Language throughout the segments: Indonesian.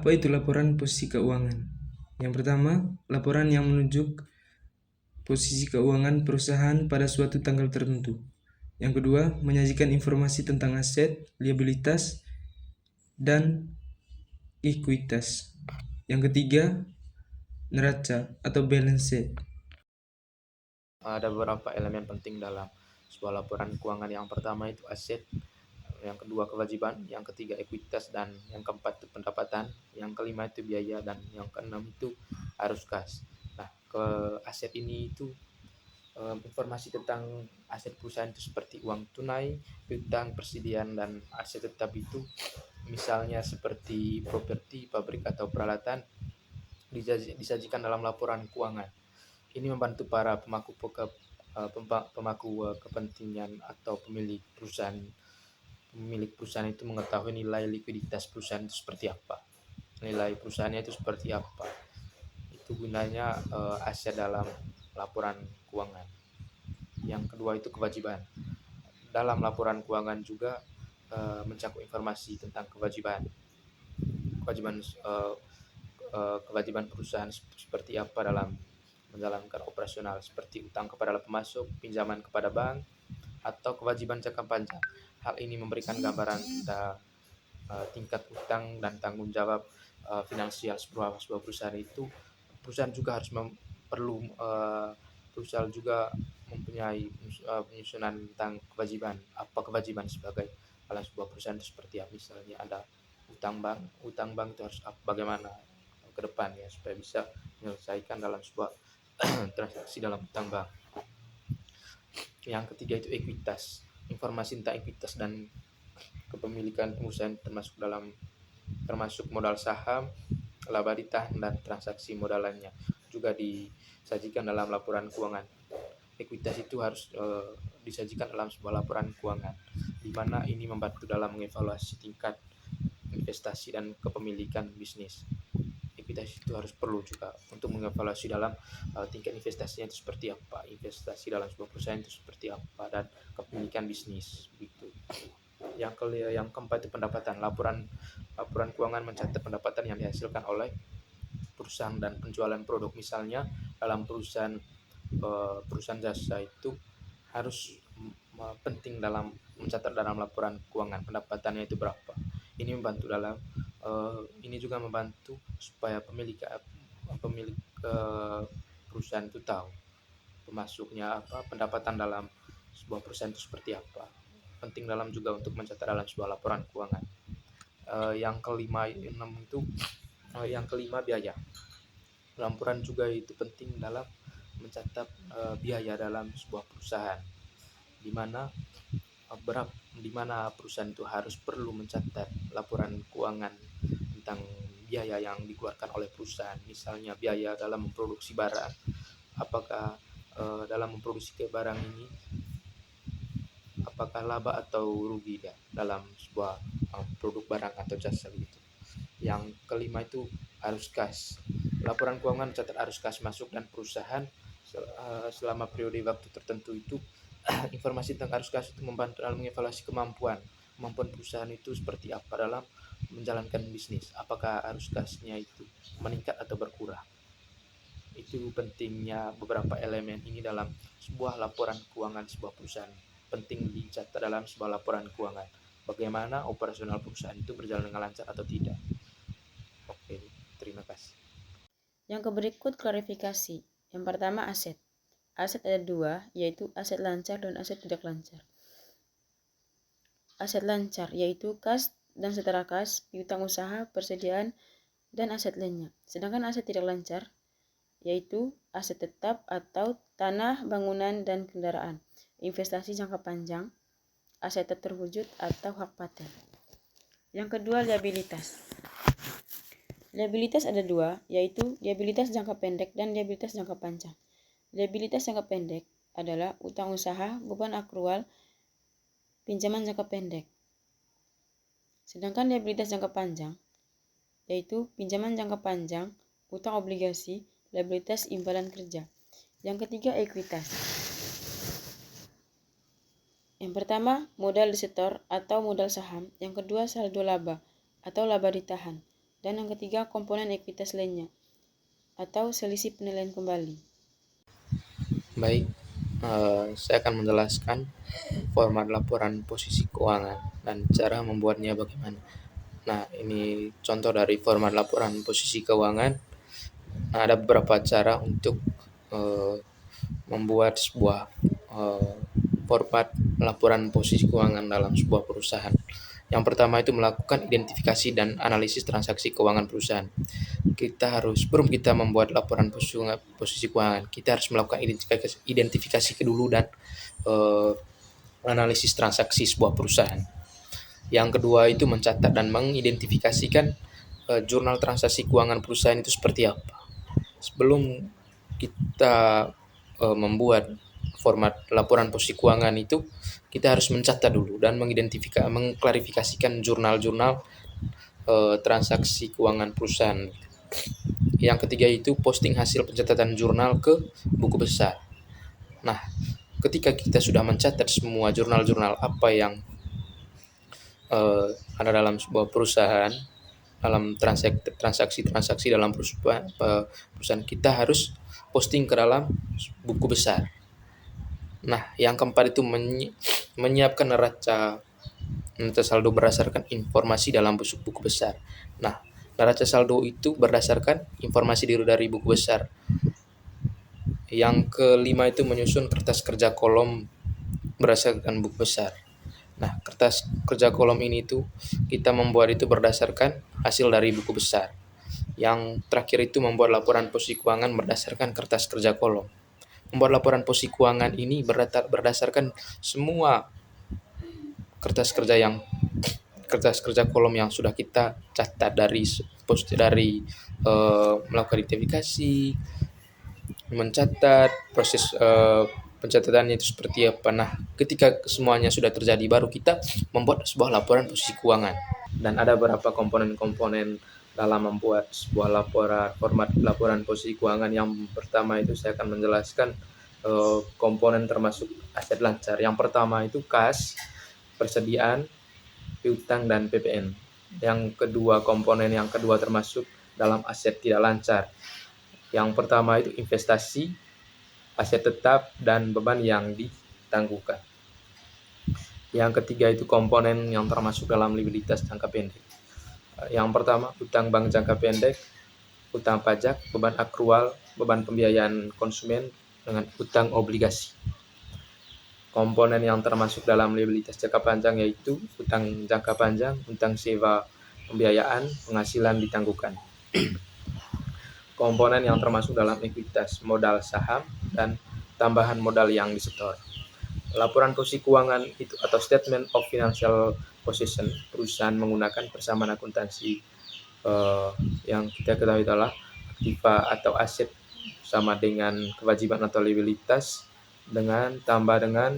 Apa itu laporan posisi keuangan? Yang pertama, laporan yang menunjuk posisi keuangan perusahaan pada suatu tanggal tertentu. Yang kedua, menyajikan informasi tentang aset, liabilitas, dan ekuitas. Yang ketiga, neraca atau balance sheet. Ada beberapa elemen penting dalam sebuah laporan keuangan. Yang pertama itu aset, yang kedua kewajiban, yang ketiga ekuitas, dan yang keempat itu pendapatan, yang kelima itu biaya, dan yang keenam itu arus kas. Nah, ke aset ini itu informasi tentang aset perusahaan itu seperti uang tunai, piutang, persediaan, dan aset tetap itu misalnya seperti properti, pabrik, atau peralatan disajikan dalam laporan keuangan. Ini membantu para pemangku kepentingan atau pemilik perusahaan itu mengetahui nilai likuiditas perusahaan itu seperti apa, nilai perusahaannya itu seperti apa. Itu gunanya aset dalam laporan keuangan. Yang kedua itu kewajiban. Dalam laporan keuangan juga mencakup informasi tentang kewajiban kewajiban perusahaan seperti apa dalam menjalankan operasional, seperti utang kepada pemasok, pinjaman kepada bank, atau kewajiban jangka panjang. Hal ini memberikan gambaran tentang tingkat utang dan tanggung jawab finansial sebuah perusahaan itu. Perusahaan juga harus perusahaan juga mempunyai penyusunan tentang kewajiban. Apa kewajiban sebagai dalam sebuah perusahaan itu seperti apa? Misalnya ada utang bank itu harus bagaimana ke depan ya supaya bisa menyelesaikan dalam sebuah transaksi dalam utang bank. Yang ketiga itu ekuitas. Informasi tentang ekuitas dan kepemilikan perusahaan termasuk modal saham, laba ditahan, dan transaksi modal lainnya juga disajikan dalam laporan keuangan. Ekuitas itu harus disajikan dalam sebuah laporan keuangan, di mana ini membantu dalam mengevaluasi tingkat investasi dan kepemilikan bisnis. Ekuitas itu harus perlu juga untuk mengevaluasi dalam tingkat investasinya itu seperti apa, investasi dalam sebuah perusahaan itu seperti apa, dan kepemilikan bisnis begitu. Yang keempat itu pendapatan. Laporan keuangan mencatat pendapatan yang dihasilkan oleh perusahaan dan penjualan produk. Misalnya dalam perusahaan jasa itu harus penting dalam mencatat dalam laporan keuangan pendapatannya itu berapa. Ini juga membantu supaya pemilik perusahaan itu tahu pemasuknya apa, pendapatan dalam sebuah perusahaan itu seperti apa. Penting dalam juga untuk mencatat dalam sebuah laporan keuangan. Yang kelima biaya. Laporan juga itu penting dalam mencatat biaya dalam sebuah perusahaan, di mana perusahaan itu harus perlu mencatat laporan keuangan tentang biaya yang dikeluarkan oleh perusahaan. Misalnya biaya dalam memproduksi barang, apakah dalam memproduksi barang ini apakah laba atau rugi ya dalam sebuah produk barang atau jasa gitu. Yang kelima itu arus kas. Laporan keuangan mencatat arus kas masuk dan perusahaan selama periode waktu tertentu itu. Informasi tentang arus kas itu membantu dalam mengevaluasi kemampuan perusahaan itu seperti apa dalam menjalankan bisnis. Apakah arus kasnya itu meningkat atau berkurang. Itu pentingnya beberapa elemen ini dalam sebuah laporan keuangan sebuah perusahaan. Penting dicatat dalam sebuah laporan keuangan. Bagaimana operasional perusahaan itu berjalan dengan lancar atau tidak. Oke, terima kasih. Yang berikut klarifikasi. Yang pertama aset. Aset ada dua, yaitu aset lancar dan aset tidak lancar. Aset lancar yaitu kas dan setara kas, piutang usaha, persediaan, dan aset lainnya. Sedangkan aset tidak lancar yaitu aset tetap atau tanah, bangunan, dan kendaraan, investasi jangka panjang, aset tak terwujud atau hak paten. Yang kedua, liabilitas. Liabilitas ada dua, yaitu liabilitas jangka pendek dan liabilitas jangka panjang. Liabilitas jangka pendek adalah utang usaha, beban akrual, pinjaman jangka pendek. Sedangkan liabilitas jangka panjang yaitu pinjaman jangka panjang, utang obligasi, liabilitas imbalan kerja. Yang ketiga, ekuitas. Yang pertama, modal disetor atau modal saham. Yang kedua, saldo laba atau laba ditahan. Dan yang ketiga, komponen ekuitas lainnya atau selisih penilaian kembali. Baik, saya akan menjelaskan format laporan posisi keuangan dan cara membuatnya bagaimana. Nah, ini contoh dari format laporan posisi keuangan. Nah, ada beberapa cara untuk membuat sebuah format laporan posisi keuangan dalam sebuah perusahaan. Yang pertama itu melakukan identifikasi dan analisis transaksi keuangan perusahaan. Sebelum kita membuat laporan posisi keuangan, kita harus melakukan identifikasi dulu dan analisis transaksi sebuah perusahaan. Yang kedua itu mencatat dan mengidentifikasikan jurnal transaksi keuangan perusahaan itu seperti apa. Sebelum kita membuat format laporan posisi keuangan itu, kita harus mencatat dulu dan mengklarifikasikan jurnal-jurnal transaksi keuangan perusahaan. Yang ketiga itu posting hasil pencatatan jurnal ke buku besar. Nah, ketika kita sudah mencatat semua jurnal-jurnal apa yang ada dalam sebuah perusahaan, dalam transaksi dalam perusahaan, kita harus posting ke dalam buku besar. Nah, yang keempat itu menyiapkan neraca saldo berdasarkan informasi dalam buku besar. Nah, neraca saldo itu berdasarkan informasi dari buku besar. Yang kelima itu menyusun kertas kerja kolom berdasarkan buku besar. Nah, kertas kerja kolom ini itu kita membuat itu berdasarkan hasil dari buku besar. Yang terakhir itu membuat laporan posisi keuangan berdasarkan kertas kerja kolom. Membuat laporan posisi keuangan ini berdasarkan semua kertas kerja kolom yang sudah kita catat dari melakukan identifikasi, mencatat, proses pencatatannya itu seperti apa. Nah, ketika semuanya sudah terjadi, baru kita membuat sebuah laporan posisi keuangan. Dan ada beberapa komponen-komponen dalam membuat sebuah format laporan posisi keuangan. Yang pertama itu saya akan menjelaskan komponen termasuk aset lancar. Yang pertama itu kas, persediaan, piutang, dan PPN. Komponen yang kedua termasuk dalam aset tidak lancar. Yang pertama itu investasi, aset tetap, dan beban yang ditangguhkan. Yang ketiga itu komponen yang termasuk dalam likuiditas jangka pendek. Yang pertama, utang bank jangka pendek, utang pajak, beban akrual, beban pembiayaan konsumen, dengan utang obligasi. Komponen yang termasuk dalam likuiditas jangka panjang yaitu utang jangka panjang, utang sewa pembiayaan, penghasilan ditangguhkan. Komponen yang termasuk dalam ekuitas modal saham dan tambahan modal yang disetor. Laporan posisi keuangan itu atau statement of financial position perusahaan menggunakan persamaan akuntansi yang kita ketahui adalah aktiva atau aset sama dengan kewajiban atau liabilitas tambah dengan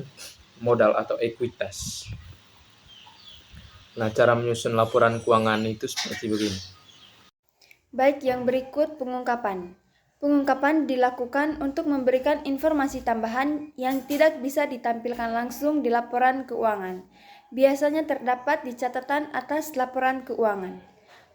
modal atau ekuitas. Nah, cara menyusun laporan keuangan itu seperti begini. Baik, yang berikut pengungkapan. Pengungkapan dilakukan untuk memberikan informasi tambahan yang tidak bisa ditampilkan langsung di laporan keuangan. Biasanya terdapat di catatan atas laporan keuangan.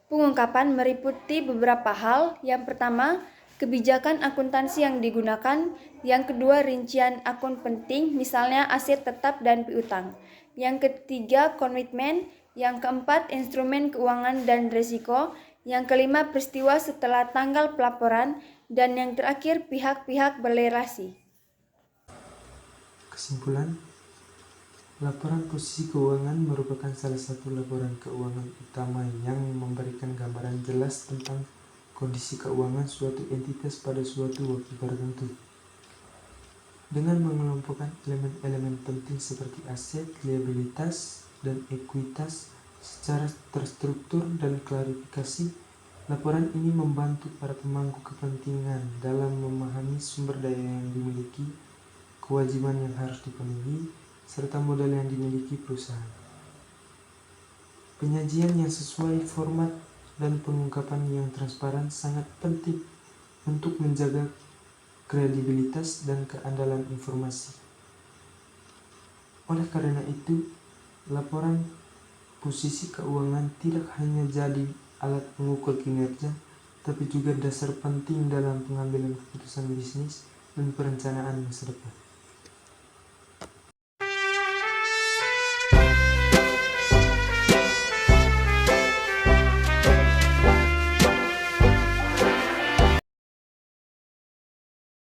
Pengungkapan meliputi beberapa hal. Yang pertama, kebijakan akuntansi yang digunakan. Yang kedua, rincian akun penting, misalnya aset tetap dan piutang. Yang ketiga, komitmen. Yang keempat, instrumen keuangan dan risiko. Yang kelima, peristiwa setelah tanggal pelaporan. Dan yang terakhir, pihak-pihak berrelasi. Kesimpulan, laporan posisi keuangan merupakan salah satu laporan keuangan utama yang memberikan gambaran jelas tentang kondisi keuangan suatu entitas pada suatu waktu tertentu. Dengan mengelompokkan elemen-elemen penting seperti aset, liabilitas, dan ekuitas secara terstruktur dan klarifikasi, laporan ini membantu para pemangku kepentingan dalam memahami sumber daya yang dimiliki, kewajiban yang harus dipenuhi, serta modal yang dimiliki perusahaan. Penyajian yang sesuai format dan pengungkapan yang transparan sangat penting untuk menjaga kredibilitas dan keandalan informasi. Oleh karena itu, laporan posisi keuangan tidak hanya jadi alat pengukur kinerja, tapi juga dasar penting dalam pengambilan keputusan bisnis dan perencanaan masa depan.